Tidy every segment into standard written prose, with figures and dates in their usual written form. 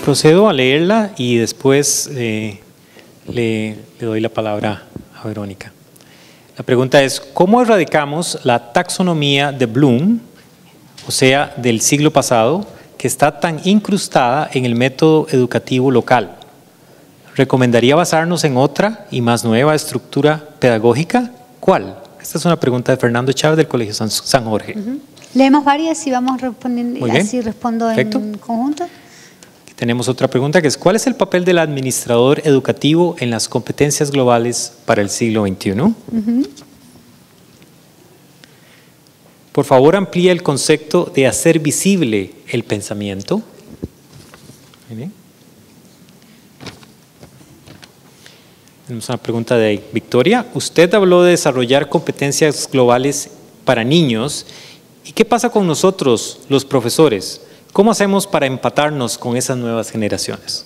Procedo a leerla y después le doy la palabra a Verónica. La pregunta es, ¿cómo erradicamos la taxonomía de Bloom, o sea, del siglo pasado, que está tan incrustada en el método educativo local? ¿Recomendaría basarnos en otra y más nueva estructura pedagógica? ¿Cuál? Esta es una pregunta de Fernando Chávez del Colegio San Jorge. Leemos varias y vamos respondiendo, y así respondo Perfecto. En conjunto. Aquí tenemos otra pregunta que es, ¿cuál es el papel del administrador educativo en las competencias globales para el siglo XXI? Por favor, amplía el concepto de hacer visible el pensamiento. Muy bien. Tenemos una pregunta de Victoria. Usted habló de desarrollar competencias globales para niños. ¿Y qué pasa con nosotros, los profesores? ¿Cómo hacemos para empatarnos con esas nuevas generaciones?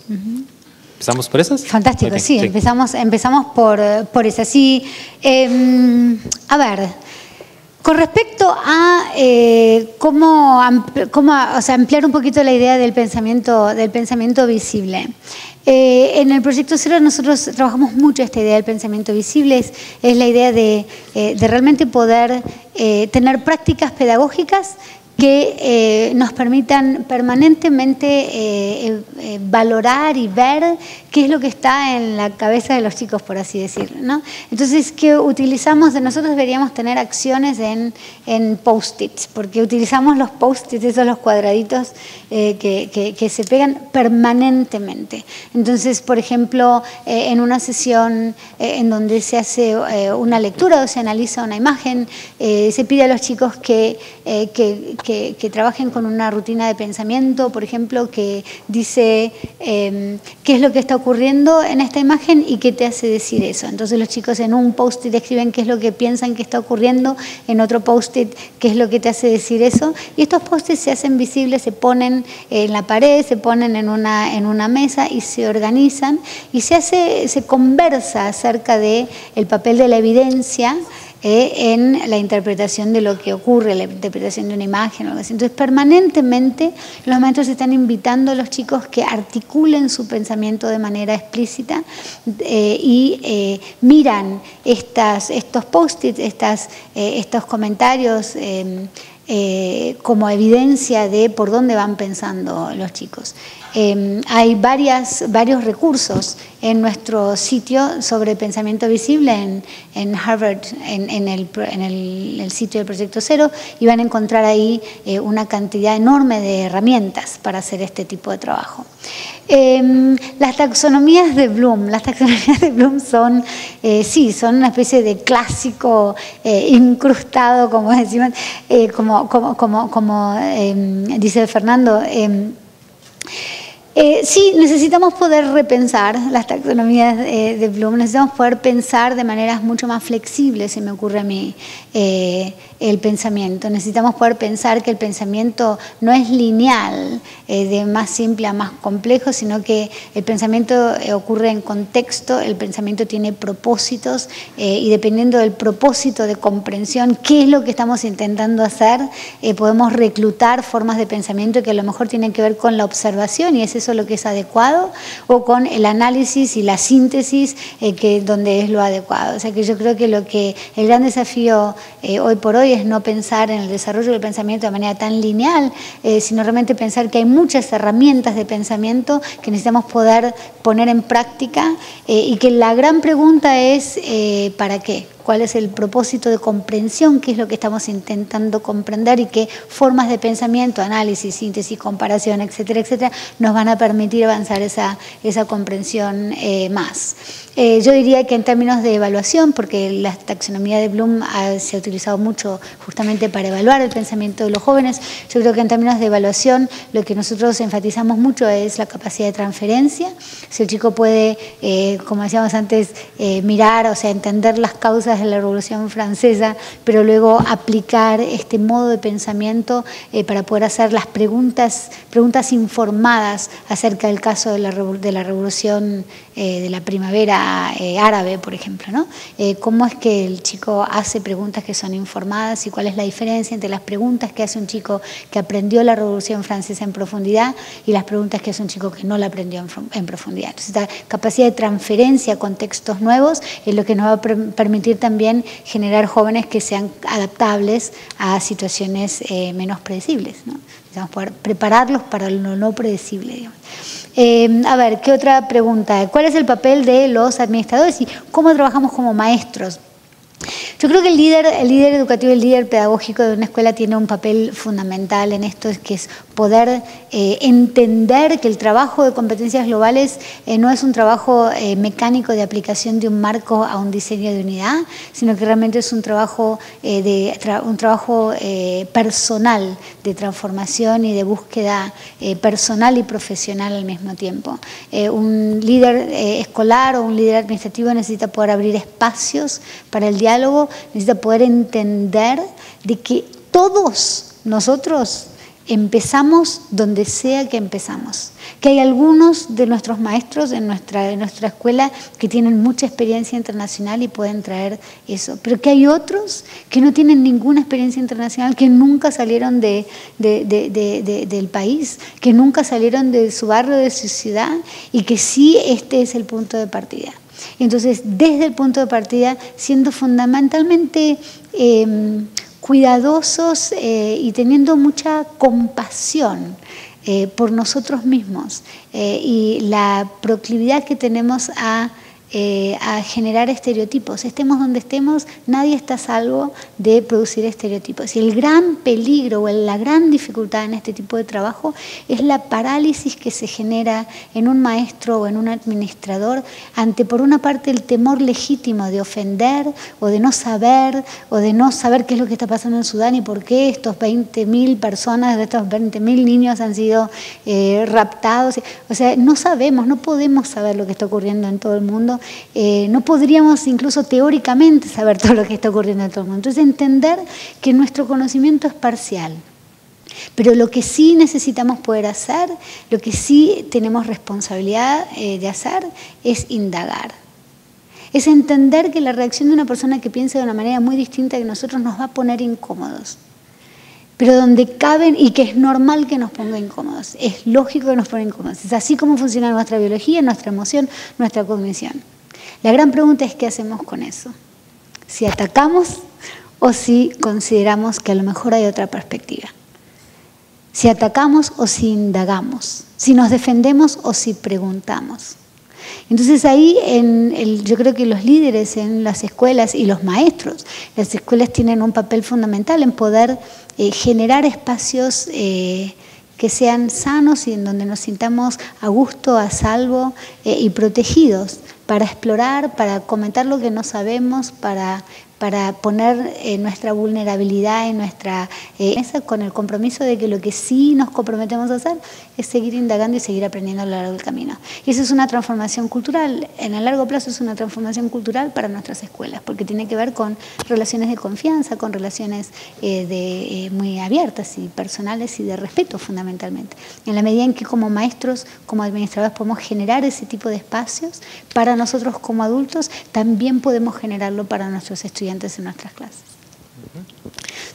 ¿Empezamos por esas? Fantástico, sí. Empezamos por esas. Sí, a ver, con respecto a cómo ampliar un poquito la idea del pensamiento visible. En el Proyecto Cero nosotros trabajamos mucho esta idea del pensamiento visible, es la idea de realmente poder tener prácticas pedagógicas que nos permitan permanentemente valorar y ver qué es lo que está en la cabeza de los chicos, por así decirlo, ¿no? Entonces, ¿qué utilizamos? Nosotros deberíamos tener acciones en post-its, porque utilizamos los post-its, esos los cuadraditos que se pegan permanentemente. Entonces, por ejemplo, en una sesión en donde se hace una lectura o se analiza una imagen, se pide a los chicos que trabajen con una rutina de pensamiento, por ejemplo, que dice qué es lo que está ocurriendo en esta imagen y qué te hace decir eso. Entonces los chicos en un post-it escriben qué es lo que piensan que está ocurriendo, en otro post-it qué es lo que te hace decir eso, y estos post-its se hacen visibles, se ponen en la pared, se ponen en una mesa y se organizan y se conversa acerca del papel de la evidencia en la interpretación de lo que ocurre, la interpretación de una imagen o algo así. Entonces, permanentemente los maestros están invitando a los chicos que articulen su pensamiento de manera explícita y miran estos post-its, estos comentarios como evidencia de por dónde van pensando los chicos. Hay varios recursos en nuestro sitio sobre pensamiento visible en Harvard, en el sitio del Proyecto Cero, y van a encontrar ahí una cantidad enorme de herramientas para hacer este tipo de trabajo. Las taxonomías de Bloom son, son una especie de clásico incrustado, como decimos, como dice Fernando. Sí, necesitamos poder repensar las taxonomías de Bloom, necesitamos poder pensar de maneras mucho más flexibles, se me ocurre a mí, el pensamiento. Necesitamos poder pensar que el pensamiento no es lineal, de más simple a más complejo, sino que el pensamiento ocurre en contexto, el pensamiento tiene propósitos y dependiendo del propósito de comprensión, qué es lo que estamos intentando hacer, podemos reclutar formas de pensamiento que a lo mejor tienen que ver con la observación y es eso lo que es adecuado, o con el análisis y la síntesis donde es lo adecuado. O sea que yo creo que el gran desafío hoy por hoy es no pensar en el desarrollo del pensamiento de manera tan lineal, sino realmente pensar que hay muchas herramientas de pensamiento que necesitamos poder poner en práctica y que la gran pregunta es ¿para qué? ¿Cuál es el propósito de comprensión? ¿Qué es lo que estamos intentando comprender? Y qué formas de pensamiento, análisis, síntesis, comparación, etcétera, etcétera, nos van a permitir avanzar esa comprensión más. Yo diría que en términos de evaluación, porque la taxonomía de Bloom se ha utilizado mucho justamente para evaluar el pensamiento de los jóvenes, yo creo que en términos de evaluación lo que nosotros enfatizamos mucho es la capacidad de transferencia. Si el chico puede, como decíamos antes, mirar, o sea, entender las causas cosas de la Revolución Francesa, pero luego aplicar este modo de pensamiento para poder hacer las preguntas informadas acerca del caso de la Revolución de la Primavera árabe, por ejemplo, ¿no? Cómo es que el chico hace preguntas que son informadas y cuál es la diferencia entre las preguntas que hace un chico que aprendió la Revolución Francesa en profundidad y las preguntas que hace un chico que no la aprendió en profundidad. Entonces, esta capacidad de transferencia a contextos nuevos es lo que nos va a permitir también generar jóvenes que sean adaptables a situaciones menos predecibles, ¿no? Vamos a poder prepararlos para lo no predecible, digamos. A ver, ¿qué otra pregunta? ¿Cuál es el papel de los administradores y cómo trabajamos como maestros? Yo creo que el líder educativo, el líder pedagógico de una escuela tiene un papel fundamental en esto, que es poder entender que el trabajo de competencias globales no es un trabajo mecánico de aplicación de un marco a un diseño de unidad, sino que realmente es un trabajo personal de transformación y de búsqueda personal y profesional al mismo tiempo. Un líder escolar o un líder administrativo necesita poder abrir espacios para el diálogo, necesita poder entender de que todos nosotros empezamos donde sea que empezamos, que hay algunos de nuestros maestros en nuestra escuela que tienen mucha experiencia internacional y pueden traer eso, pero que hay otros que no tienen ninguna experiencia internacional, que nunca salieron del país, que nunca salieron de su barrio, de su ciudad, y que sí este es el punto de partida. Entonces, desde el punto de partida, siendo fundamentalmente cuidadosos y teniendo mucha compasión por nosotros mismos y la proclividad que tenemos a generar estereotipos. Estemos donde estemos, nadie está a salvo de producir estereotipos. Y el gran peligro o la gran dificultad en este tipo de trabajo es la parálisis que se genera en un maestro o en un administrador ante, por una parte, el temor legítimo de ofender o de no saber qué es lo que está pasando en Sudán y por qué estos 20.000 personas, de estos 20.000 niños han sido raptados. O sea, no sabemos, no podemos saber lo que está ocurriendo en todo el mundo. No podríamos incluso teóricamente saber todo lo que está ocurriendo en todo el mundo. Entonces, entender que nuestro conocimiento es parcial. Pero lo que sí necesitamos poder hacer, lo que sí tenemos responsabilidad de hacer, es indagar. Es entender que la reacción de una persona que piensa de una manera muy distinta que nosotros nos va a poner incómodos. Pero donde caben, y que es normal que nos ponga incómodos, es lógico que nos ponga incómodos. Es así como funciona nuestra biología, nuestra emoción, nuestra cognición. La gran pregunta es ¿qué hacemos con eso? Si atacamos o si consideramos que a lo mejor hay otra perspectiva. Si atacamos o si indagamos. Si nos defendemos o si preguntamos. Entonces ahí yo creo que los líderes en las escuelas y los maestros, las escuelas tienen un papel fundamental en poder generar espacios que sean sanos y en donde nos sintamos a gusto, a salvo y protegidos para explorar, para comentar lo que no sabemos, para poner nuestra vulnerabilidad en nuestra mesa con el compromiso de que lo que sí nos comprometemos a hacer es seguir indagando y seguir aprendiendo a lo largo del camino. Y eso es una transformación cultural, en el largo plazo es una transformación cultural para nuestras escuelas, porque tiene que ver con relaciones de confianza, con relaciones muy abiertas y personales y de respeto fundamentalmente. En la medida en que como maestros, como administradores podemos generar ese tipo de espacios, para nosotros como adultos también podemos generarlo para nuestros estudiantes en nuestras clases.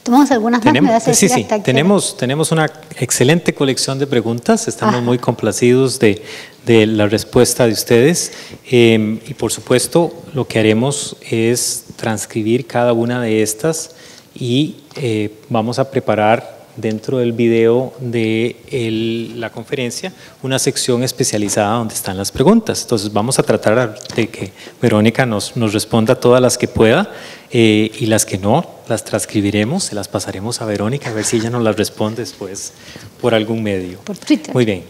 ¿Tomamos algunas más? ¿Me vas a decir hasta que... tenemos una excelente colección de preguntas. Estamos muy complacidos de la respuesta de ustedes. Y por supuesto, lo que haremos es transcribir cada una de estas y vamos a preparar dentro del video de la conferencia una sección especializada donde están las preguntas. Entonces vamos a tratar de que Verónica nos responda todas las que pueda y las que no las transcribiremos, se las pasaremos a Verónica a ver si ella nos las responde después por algún medio. Por Twitter. Muy bien.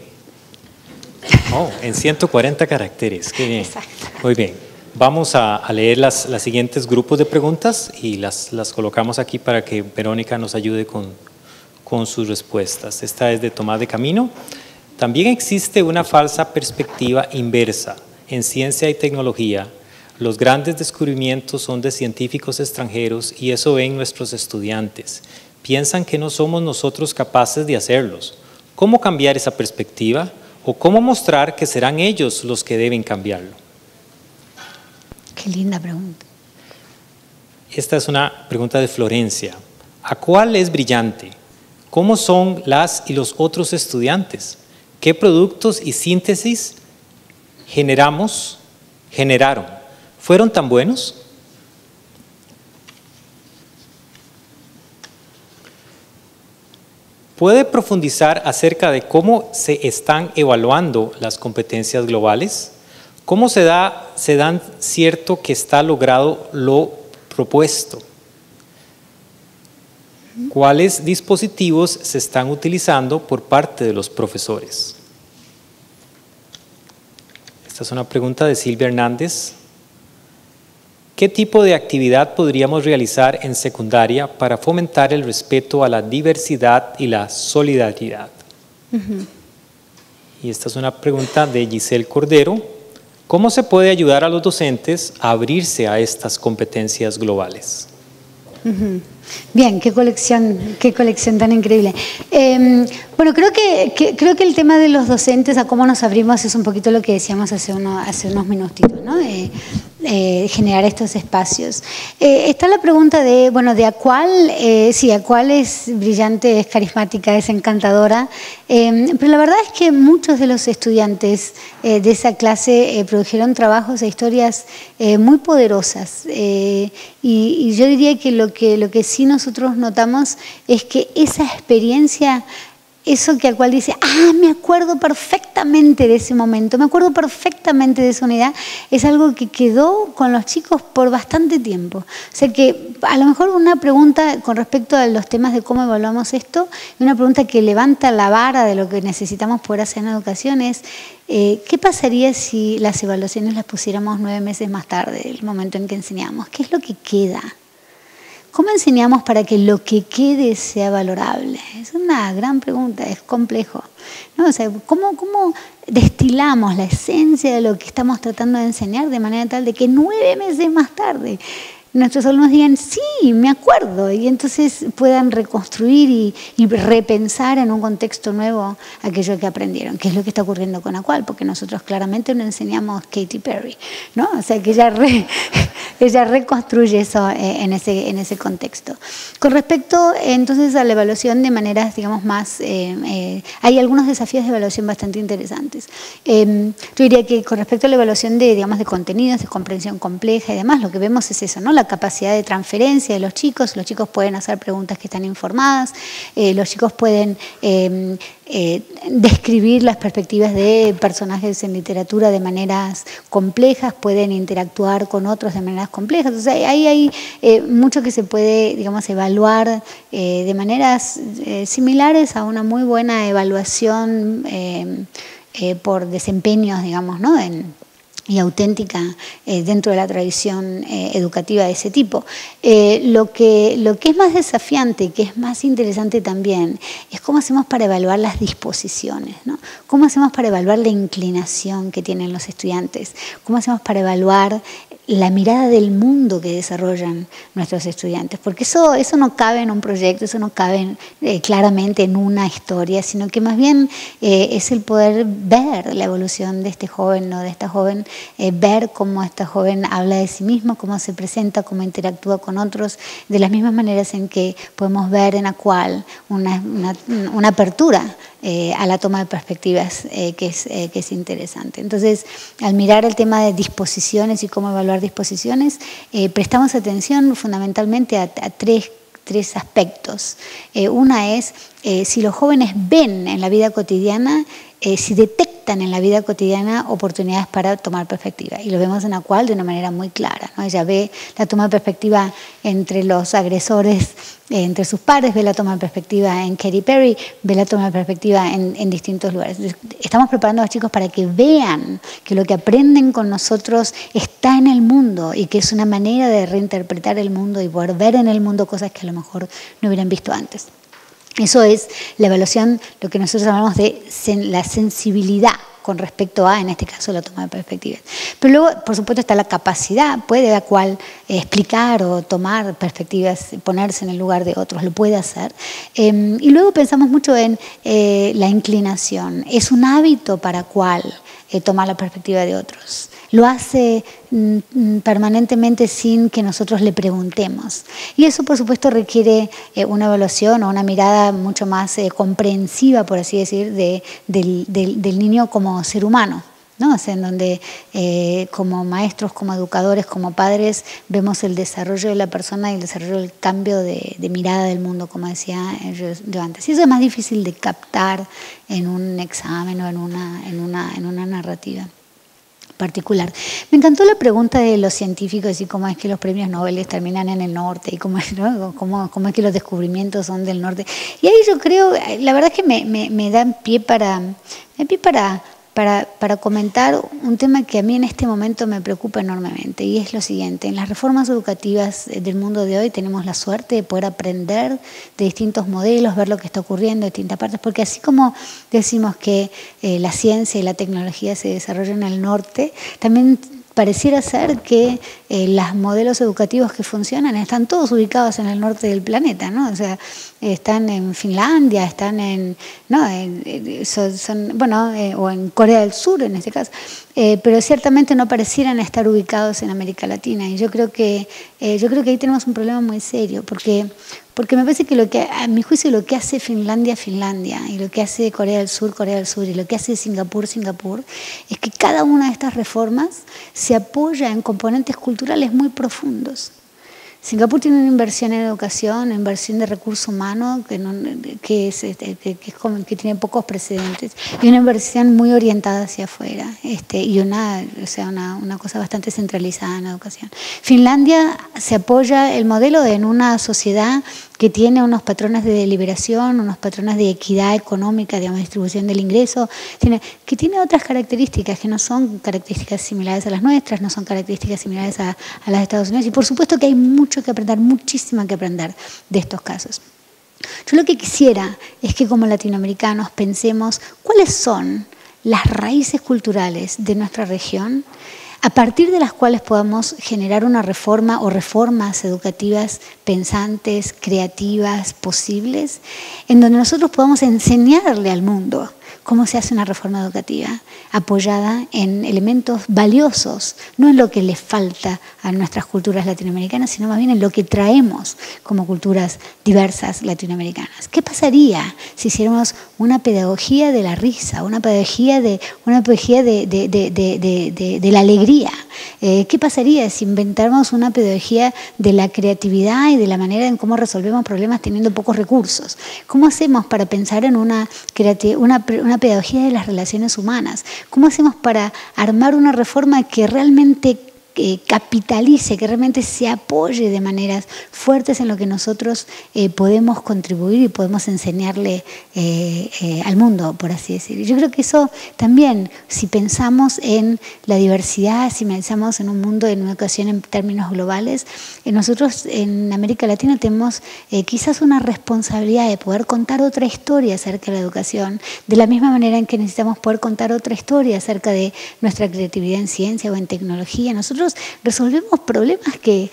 Oh, en 140 caracteres, qué bien. Exacto. Muy bien. Vamos a leer las siguientes grupos de preguntas y las colocamos aquí para que Verónica nos ayude con sus respuestas. Esta es de Tomás de Camino. También existe una falsa perspectiva inversa en ciencia y tecnología los grandes descubrimientos son de científicos extranjeros y eso ven nuestros estudiantes. Piensan que no somos nosotros capaces de hacerlos. ¿Cómo cambiar esa perspectiva? ¿O cómo mostrar que serán ellos los que deben cambiarlo? Qué linda pregunta. Esta es una pregunta de Florencia. ¿A cuál es brillante? ¿Cómo son las y los otros estudiantes? ¿Qué productos y síntesis generaron? ¿Fueron tan buenos? ¿Puede profundizar acerca de cómo se están evaluando las competencias globales? ¿Cómo se dan cierto que está logrado lo propuesto? ¿Cuáles dispositivos se están utilizando por parte de los profesores? Esta es una pregunta de Silvia Hernández. ¿Qué tipo de actividad podríamos realizar en secundaria para fomentar el respeto a la diversidad y la solidaridad? Y esta es una pregunta de Giselle Cordero. ¿Cómo se puede ayudar a los docentes a abrirse a estas competencias globales? Bien, qué colección tan increíble. Bueno, creo que el tema de los docentes, a cómo nos abrimos, es un poquito lo que decíamos hace unos minutitos, ¿no? Generar estos espacios. Está la pregunta de, bueno, de a cuál es brillante, es carismática, es encantadora, pero la verdad es que muchos de los estudiantes de esa clase produjeron trabajos e historias muy poderosas, y yo diría que lo que sí nosotros notamos es que esa experiencia, eso que al cual dice, me acuerdo perfectamente de ese momento, me acuerdo perfectamente de esa unidad, es algo que quedó con los chicos por bastante tiempo. O sea que a lo mejor una pregunta con respecto a los temas de cómo evaluamos esto, una pregunta que levanta la vara de lo que necesitamos poder hacer en educación es, ¿qué pasaría si las evaluaciones las pusiéramos 9 meses más tarde, el momento en que enseñamos? ¿Qué es lo que queda? ¿Cómo enseñamos para que lo que quede sea valorable? Es una gran pregunta, es complejo, ¿no? O sea, ¿cómo destilamos la esencia de lo que estamos tratando de enseñar de manera tal de que 9 meses más tarde nuestros alumnos digan, sí, me acuerdo, y entonces puedan reconstruir y repensar en un contexto nuevo aquello que aprendieron, que es lo que está ocurriendo con ACUAL, porque nosotros claramente no enseñamos Katy Perry, ¿no? O sea, que ella reconstruye eso en ese contexto. Con respecto, entonces, a la evaluación de maneras, digamos, más... hay algunos desafíos de evaluación bastante interesantes. Yo diría que con respecto a la evaluación de contenidos, de comprensión compleja y demás, lo que vemos es eso, ¿no? La capacidad de transferencia de los chicos pueden hacer preguntas que están informadas, los chicos pueden describir las perspectivas de personajes en literatura de maneras complejas, pueden interactuar con otros de maneras complejas. Entonces ahí hay mucho que se puede, digamos, evaluar de maneras similares a una muy buena evaluación por desempeños, digamos, ¿no? Y auténtica dentro de la tradición educativa de ese tipo. Lo que es más desafiante y que es más interesante también es cómo hacemos para evaluar las disposiciones, ¿no? Cómo hacemos para evaluar la inclinación que tienen los estudiantes, cómo hacemos para evaluar la mirada del mundo que desarrollan nuestros estudiantes, porque eso no cabe en un proyecto, eso no cabe claramente en una historia, sino que más bien es el poder ver la evolución de este joven o de esta joven, ver cómo esta joven habla de sí misma, cómo se presenta, cómo interactúa con otros, de las mismas maneras en que podemos ver en ACUAL una apertura a la toma de perspectivas que es interesante. Entonces, al mirar el tema de disposiciones y cómo evaluar disposiciones, prestamos atención fundamentalmente a tres aspectos. Una es si los jóvenes ven en la vida cotidiana, si detectan en la vida cotidiana oportunidades para tomar perspectiva. Y lo vemos en ACUAL de una manera muy clara, ¿no? Ella ve la toma de perspectiva entre los agresores, entre sus pares, ve la toma de perspectiva en Katy Perry, ve la toma de perspectiva en distintos lugares. Estamos preparando a los chicos para que vean que lo que aprenden con nosotros está en el mundo y que es una manera de reinterpretar el mundo y poder ver en el mundo cosas que a lo mejor no hubieran visto antes. Eso es la evaluación, lo que nosotros llamamos de la sensibilidad con respecto a, en este caso, la toma de perspectivas. Pero luego, por supuesto, está la capacidad, puede la cual explicar o tomar perspectivas, ponerse en el lugar de otros, lo puede hacer. Y luego pensamos mucho en la inclinación. Es un hábito para cual tomar la perspectiva de otros. Lo hace permanentemente sin que nosotros le preguntemos. Y eso, por supuesto, requiere una evaluación o una mirada mucho más comprensiva, por así decir, del niño como ser humano, ¿no? O sea, en donde como maestros, como educadores, como padres, vemos el desarrollo de la persona y el desarrollo del cambio de mirada del mundo, como decía yo antes. Y eso es más difícil de captar en un examen o en una narrativa particular. Me encantó la pregunta de los científicos y cómo es que los premios Nobel terminan en el norte y cómo es, ¿no? cómo es que los descubrimientos son del norte. Y ahí yo creo, la verdad es que me da pie para comentar un tema que a mí en este momento me preocupa enormemente, y es lo siguiente: en las reformas educativas del mundo de hoy tenemos la suerte de poder aprender de distintos modelos, ver lo que está ocurriendo en distintas partes, porque así como decimos que la ciencia y la tecnología se desarrollan en el norte, también pareciera ser que los modelos educativos que funcionan están todos ubicados en el norte del planeta, ¿no? O sea, están en Finlandia, están o en Corea del Sur en este caso, pero ciertamente no parecieran estar ubicados en América Latina. Y yo creo que ahí tenemos un problema muy serio, porque me parece que a mi juicio, lo que hace Finlandia, y lo que hace Corea del Sur, y lo que hace Singapur, es que cada una de estas reformas se apoya en componentes culturales muy profundos. Singapur tiene una inversión en educación, una inversión de recurso humano que tiene pocos precedentes, y una inversión muy orientada hacia afuera, y una cosa bastante centralizada en la educación. Finlandia se apoya el modelo en una sociedad que tiene unos patrones de deliberación, unos patrones de equidad económica, digamos, distribución del ingreso, que tiene otras características que no son características similares a las nuestras, no son características similares a las de Estados Unidos, y por supuesto que hay mucho que aprender, muchísimo que aprender de estos casos. Yo lo que quisiera es que como latinoamericanos pensemos cuáles son las raíces culturales de nuestra región, a partir de las cuales podamos generar una reforma o reformas educativas pensantes, creativas, posibles, en donde nosotros podamos enseñarle al mundo cómo se hace una reforma educativa apoyada en elementos valiosos, no en lo que le falta a nuestras culturas latinoamericanas, sino más bien en lo que traemos como culturas diversas latinoamericanas. ¿Qué pasaría si hiciéramos una pedagogía de la risa, una pedagogía de la alegría? ¿Qué pasaría si inventáramos una pedagogía de la creatividad y de la manera en cómo resolvemos problemas teniendo pocos recursos? ¿Cómo hacemos para pensar en una pedagogía de las relaciones humanas? ¿Cómo hacemos para armar una reforma que realmente capitalice, que realmente se apoye de maneras fuertes en lo que nosotros podemos contribuir y podemos enseñarle al mundo, por así decirlo? Yo creo que eso también, si pensamos en la diversidad, si pensamos en un mundo, en una educación en términos globales, nosotros en América Latina tenemos quizás una responsabilidad de poder contar otra historia acerca de la educación, de la misma manera en que necesitamos poder contar otra historia acerca de nuestra creatividad en ciencia o en tecnología. Nosotros resolvemos problemas que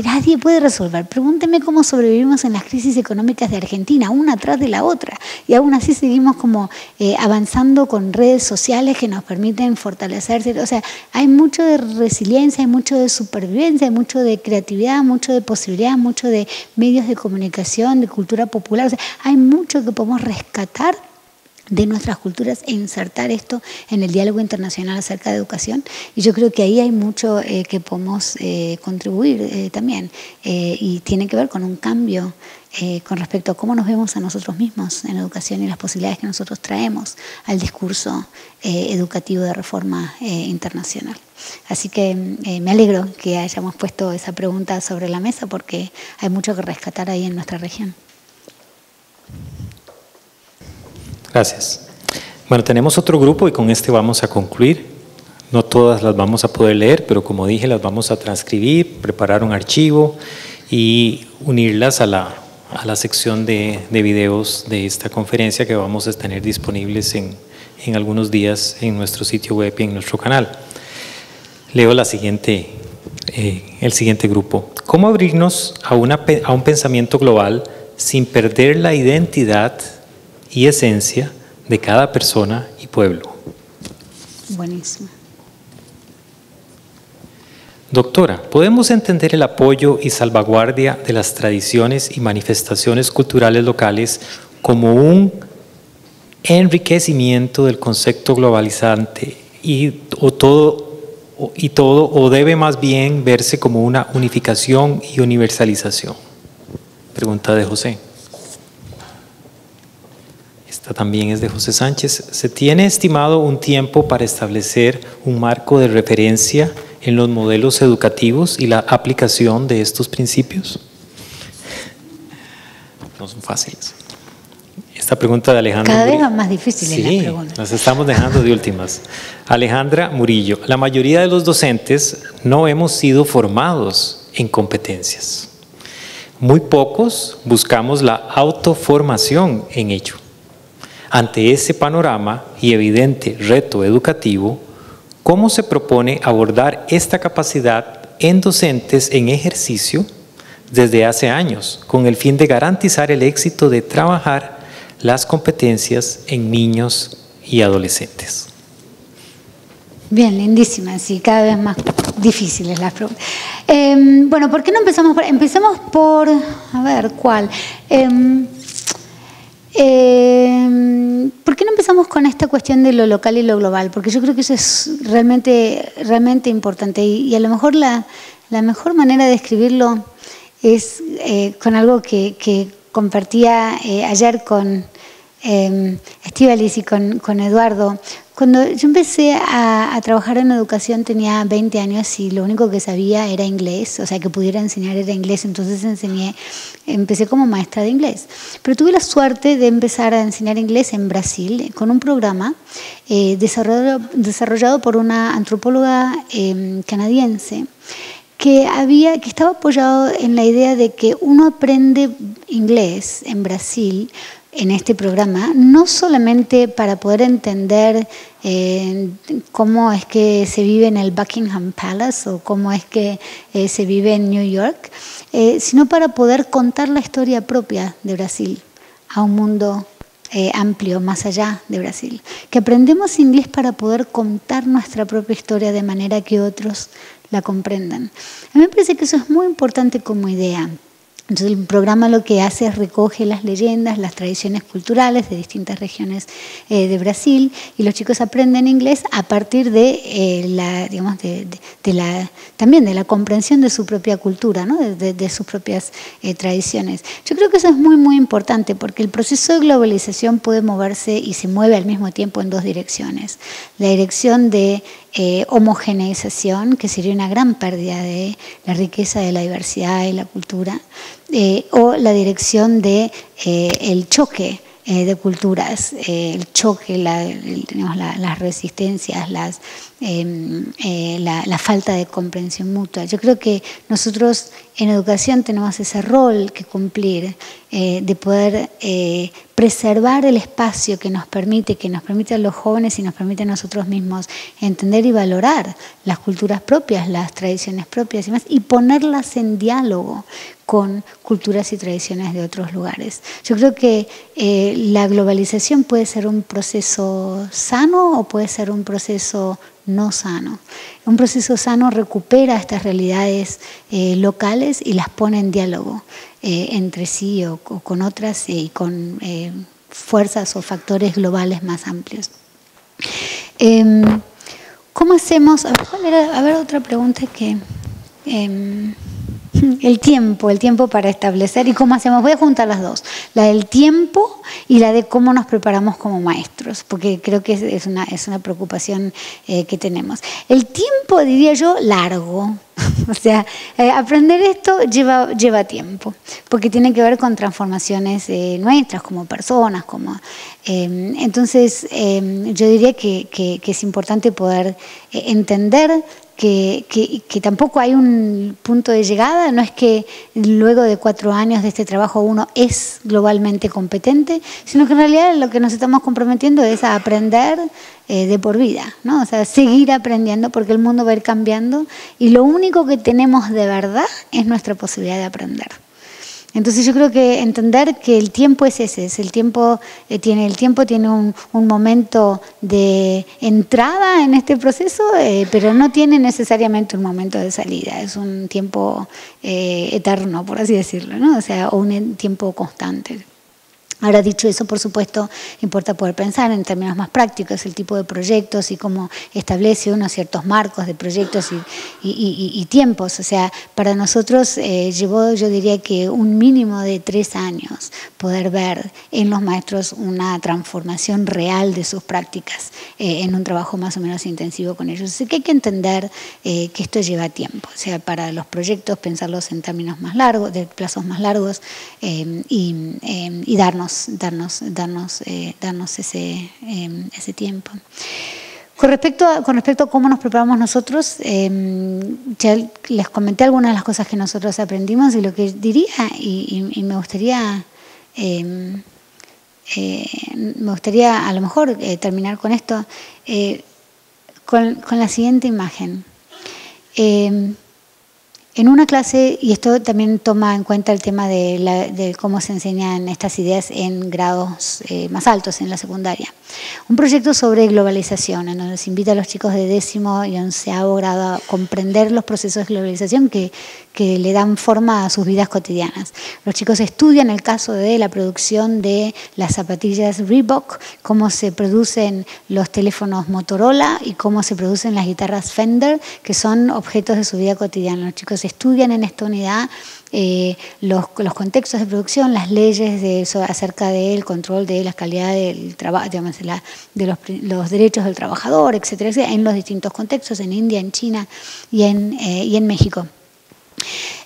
nadie puede resolver. Pregúnteme cómo sobrevivimos en las crisis económicas de Argentina, una tras de la otra, y aún así seguimos como avanzando con redes sociales que nos permiten fortalecerse. O sea, hay mucho de resiliencia, hay mucho de supervivencia, hay mucho de creatividad, mucho de posibilidad, mucho de medios de comunicación, de cultura popular. O sea, hay mucho que podemos rescatar de nuestras culturas e insertar esto en el diálogo internacional acerca de educación, y yo creo que ahí hay mucho que podemos contribuir también, y tiene que ver con un cambio con respecto a cómo nos vemos a nosotros mismos en la educación y las posibilidades que nosotros traemos al discurso educativo de reforma internacional. Así que me alegro que hayamos puesto esa pregunta sobre la mesa, porque hay mucho que rescatar ahí en nuestra región. Gracias. Bueno, tenemos otro grupo y con este vamos a concluir. No todas las vamos a poder leer, pero como dije, las vamos a transcribir, preparar un archivo y unirlas a a la sección de videos de esta conferencia que vamos a tener disponibles en algunos días en nuestro sitio web y en nuestro canal. Leo el siguiente grupo. ¿Cómo abrirnos a un pensamiento global sin perder la identidad y esencia de cada persona y pueblo? Buenísimo. Doctora, ¿podemos entender el apoyo y salvaguardia de las tradiciones y manifestaciones culturales locales como un enriquecimiento del concepto globalizante o debe más bien verse como una unificación y universalización? Pregunta de José. Esta también es de José Sánchez. ¿Se tiene estimado un tiempo para establecer un marco de referencia en los modelos educativos y la aplicación de estos principios? No son fáciles. Esta pregunta de Alejandra. Cada vez van más difíciles las preguntas. Las estamos dejando de últimas. Alejandra Murillo. La mayoría de los docentes no hemos sido formados en competencias. Muy pocos buscamos la autoformación en ello. Ante ese panorama y evidente reto educativo, ¿cómo se propone abordar esta capacidad en docentes en ejercicio desde hace años, con el fin de garantizar el éxito de trabajar las competencias en niños y adolescentes? Bien, lindísimas y cada vez más difíciles las preguntas. Bueno, ¿por qué no empezamos por...? Empecemos por... A ver, ¿cuál? ¿Por qué no empezamos con esta cuestión de lo local y lo global? Porque yo creo que eso es realmente importante y a lo mejor la mejor manera de describirlo es con algo que compartía ayer con Estíbaliz y con Eduardo. Cuando yo empecé a trabajar en educación tenía 20 años y lo único que sabía era inglés, o sea que pudiera enseñar era inglés, entonces empecé como maestra de inglés. Pero tuve la suerte de empezar a enseñar inglés en Brasil con un programa desarrollado por una antropóloga canadiense que estaba apoyado en la idea de que uno aprende inglés en Brasil en este programa, no solamente para poder entender cómo es que se vive en el Buckingham Palace o cómo es que se vive en New York, sino para poder contar la historia propia de Brasil a un mundo amplio, más allá de Brasil. Que aprendemos inglés para poder contar nuestra propia historia de manera que otros la comprendan. A mí me parece que eso es muy importante como idea. Entonces el programa lo que hace es recoge las leyendas, las tradiciones culturales de distintas regiones de Brasil y los chicos aprenden inglés a partir de también de la comprensión de su propia cultura, ¿no? de sus propias tradiciones. Yo creo que eso es muy muy importante porque el proceso de globalización puede moverse y se mueve al mismo tiempo en dos direcciones. La dirección de homogeneización, que sería una gran pérdida de la riqueza de la diversidad y la cultura, o la dirección de el choque de culturas, el choque, las resistencias, la falta de comprensión mutua. Yo creo que nosotros en educación tenemos ese rol que cumplir de poder preservar el espacio que nos permite a los jóvenes y nos permite a nosotros mismos entender y valorar las culturas propias, las tradiciones propias y más, y ponerlas en diálogo con culturas y tradiciones de otros lugares. Yo creo que la globalización puede ser un proceso sano o puede ser un proceso no sano. Un proceso sano recupera estas realidades locales y las pone en diálogo entre sí o con otras y con fuerzas o factores globales más amplios. ¿Cómo hacemos? A ver, otra pregunta que... El tiempo para establecer y cómo hacemos. Voy a juntar las dos, la del tiempo y la de cómo nos preparamos como maestros, porque creo que es una preocupación que tenemos. El tiempo, diría yo, largo. O sea, aprender esto lleva tiempo, porque tiene que ver con transformaciones nuestras como personas. Entonces, yo diría que es importante poder entender que tampoco hay un punto de llegada, no es que luego de 4 años de este trabajo uno es globalmente competente, sino que en realidad lo que nos estamos comprometiendo es a aprender de por vida, ¿no? O sea, seguir aprendiendo porque el mundo va a ir cambiando y lo único que tenemos de verdad es nuestra posibilidad de aprender. Entonces yo creo que entender que el tiempo es ese, el tiempo tiene un momento de entrada en este proceso, pero no tiene necesariamente un momento de salida, es un tiempo eterno, por así decirlo, ¿no? O sea, o un tiempo constante. Ahora, dicho eso, por supuesto, importa poder pensar en términos más prácticos el tipo de proyectos y cómo establece uno ciertos marcos de proyectos y tiempos. O sea, para nosotros llevó, yo diría que un mínimo de 3 años poder ver en los maestros una transformación real de sus prácticas en un trabajo más o menos intensivo con ellos. Así que hay que entender que esto lleva tiempo. O sea, para los proyectos pensarlos en términos más largos, de plazos más largos y darnos ese tiempo. Con respecto a cómo nos preparamos nosotros, ya les comenté algunas de las cosas que nosotros aprendimos y lo que diría, y me gustaría a lo mejor terminar con esto, con la siguiente imagen. En una clase, y esto también toma en cuenta el tema de cómo se enseñan estas ideas en grados más altos, en la secundaria. Un proyecto sobre globalización, en donde se invita a los chicos de 10º y 11º grado a comprender los procesos de globalización que le dan forma a sus vidas cotidianas. Los chicos estudian el caso de la producción de las zapatillas Reebok, cómo se producen los teléfonos Motorola y cómo se producen las guitarras Fender, que son objetos de su vida cotidiana. Los chicos estudian en esta unidad los contextos de producción, las leyes acerca del control de la calidad del trabajo, digamos, de los derechos del trabajador, etcétera, etcétera, en los distintos contextos, en India, en China y en México.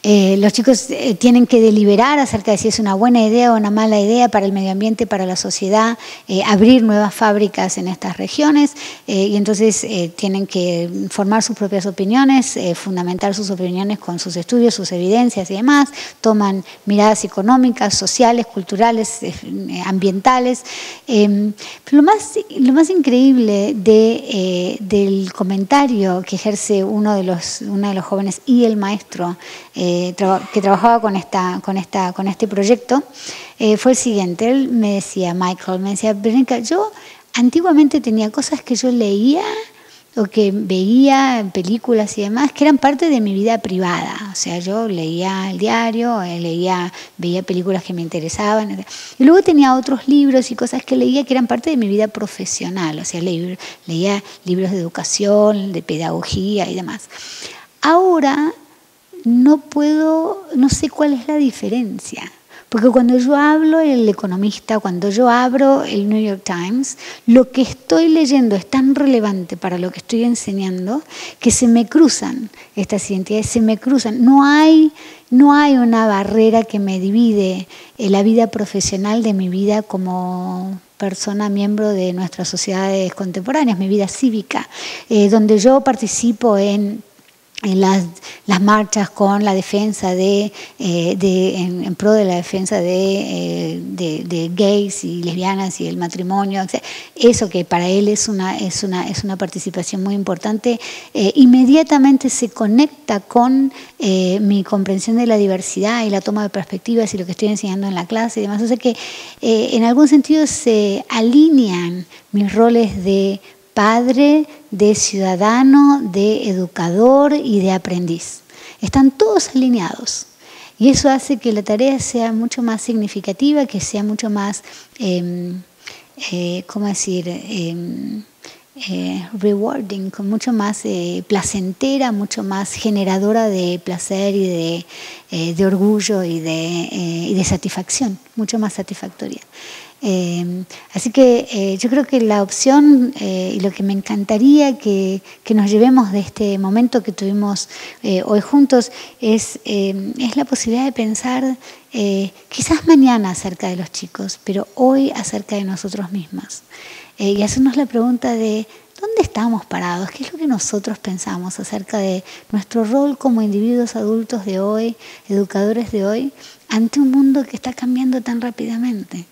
Los chicos tienen que deliberar acerca de si es una buena idea o una mala idea para el medio ambiente, para la sociedad, abrir nuevas fábricas en estas regiones y entonces tienen que formar sus propias opiniones, fundamentar sus opiniones con sus estudios, sus evidencias y demás, toman miradas económicas, sociales, culturales, ambientales. Pero lo más increíble del comentario que ejerce uno de los jóvenes y el maestro que trabajaba con este proyecto, fue el siguiente. Él me decía, Verónica, yo antiguamente tenía cosas que yo leía o que veía en películas y demás, que eran parte de mi vida privada. O sea, yo leía el diario, veía películas que me interesaban. Y luego tenía otros libros y cosas que leía que eran parte de mi vida profesional. O sea, leía libros de educación, de pedagogía y demás. Ahora no sé cuál es la diferencia. Porque cuando yo hablo El Economista, cuando yo abro el New York Times, lo que estoy leyendo es tan relevante para lo que estoy enseñando que se me cruzan estas identidades, se me cruzan. No hay una barrera que me divide la vida profesional de mi vida como persona, miembro de nuestras sociedades contemporáneas, mi vida cívica, donde yo participo en las marchas con la defensa en pro de la defensa de gays y lesbianas y el matrimonio, o sea, eso que para él es una participación muy importante, inmediatamente se conecta con mi comprensión de la diversidad y la toma de perspectivas y lo que estoy enseñando en la clase y demás. O sea que en algún sentido se alinean mis roles de padre, de ciudadano, de educador y de aprendiz. Están todos alineados. Y eso hace que la tarea sea mucho más significativa, que sea mucho más, rewarding, mucho más placentera, mucho más generadora de placer y de orgullo y de satisfacción, mucho más satisfactoria. Así que yo creo que la opción y lo que me encantaría que nos llevemos de este momento que tuvimos hoy juntos es la posibilidad de pensar quizás mañana acerca de los chicos, pero hoy acerca de nosotros mismos. Y hacernos la pregunta de ¿dónde estamos parados? ¿Qué es lo que nosotros pensamos acerca de nuestro rol como individuos adultos de hoy, educadores de hoy, ante un mundo que está cambiando tan rápidamente?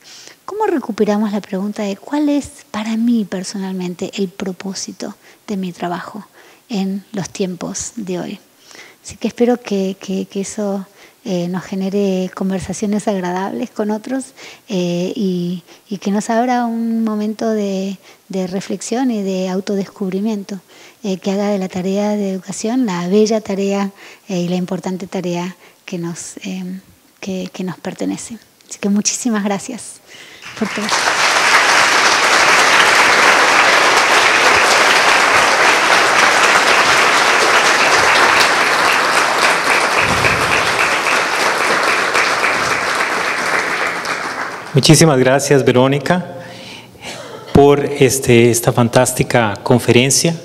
¿Cómo recuperamos la pregunta de cuál es para mí personalmente el propósito de mi trabajo en los tiempos de hoy? Así que espero que eso nos genere conversaciones agradables con otros y que nos abra un momento de reflexión y de autodescubrimiento, que haga de la tarea de educación la bella tarea y la importante tarea que nos pertenece. Así que muchísimas gracias por todo. Muchísimas gracias, Verónica, por esta fantástica conferencia.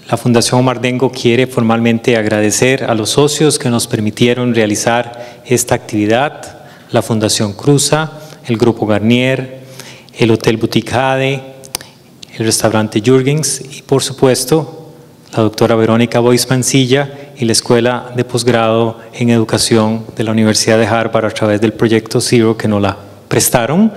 La Fundación Omar Dengo quiere formalmente agradecer a los socios que nos permitieron realizar esta actividad, la Fundación Cruza, el Grupo Garnier, el Hotel Boutique Jade, el restaurante Jürgens y, por supuesto, la doctora Verónica Bois Mancilla y la Escuela de Posgrado en Educación de la Universidad de Harvard a través del Proyecto Zero, que nos la prestaron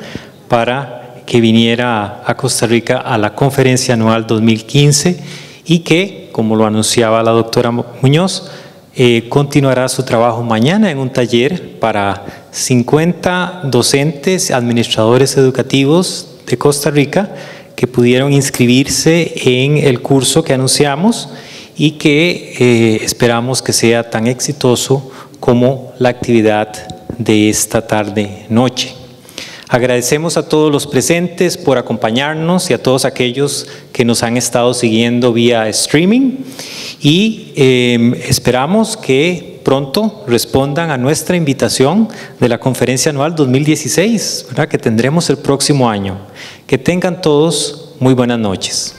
para que viniera a Costa Rica a la conferencia anual 2015 y que, como lo anunciaba la doctora Muñoz, continuará su trabajo mañana en un taller para 50 docentes, administradores educativos de Costa Rica que pudieron inscribirse en el curso que anunciamos y que esperamos que sea tan exitoso como la actividad de esta tarde-noche. Agradecemos a todos los presentes por acompañarnos y a todos aquellos que nos han estado siguiendo vía streaming y esperamos que pronto respondan a nuestra invitación de la conferencia anual 2016, ¿verdad?, que tendremos el próximo año. Que tengan todos muy buenas noches.